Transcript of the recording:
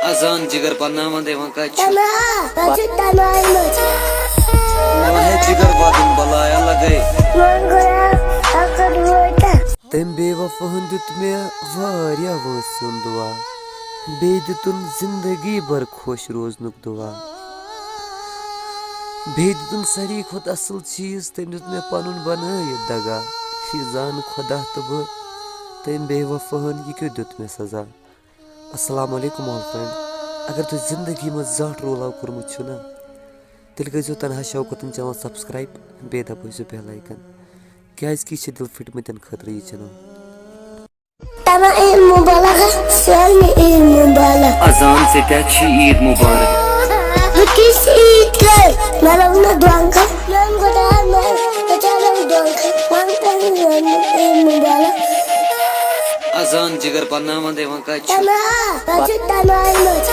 Azan jigar panama devan kaç. Tama, bacı tamaymış. Vahe jigar badin balaya lagay. Mangora, akar vurda. Tem बेवफाहन दित मे वारिया वसियुन दुआ बेय दितुन जिंदगी भर खुश रोजनुक दुआ बेय दितुन सारी खुद असल चीज तम दित मे पनुन बनायित दगा यह जान खुदा तो बह तम बेवफाहन यह क्यों दित मे सजा। अस्सलाम वालेकुम ऑल फ्रेंड, अगर तुम जिंदगी में ज़ाट रोल आव कोर्मुत छु ना तेल करो तनहा शौकतन चैनल सब्सक्राइब बे दबाइजो बेल आइकन क्याजकि यह दिल फिटमतन खतर यह channel. Tama Eid Mubarak, Shalmi Eid Mubarak. Azan se tekşi Eid Mubarak. Bukis Eid kar, nalawna duangka. Mangora mar, kacalaw duangka. Mangpan Eid Mubarak. Azan jigar panama devan kaç. Tama, bacı tamaymış.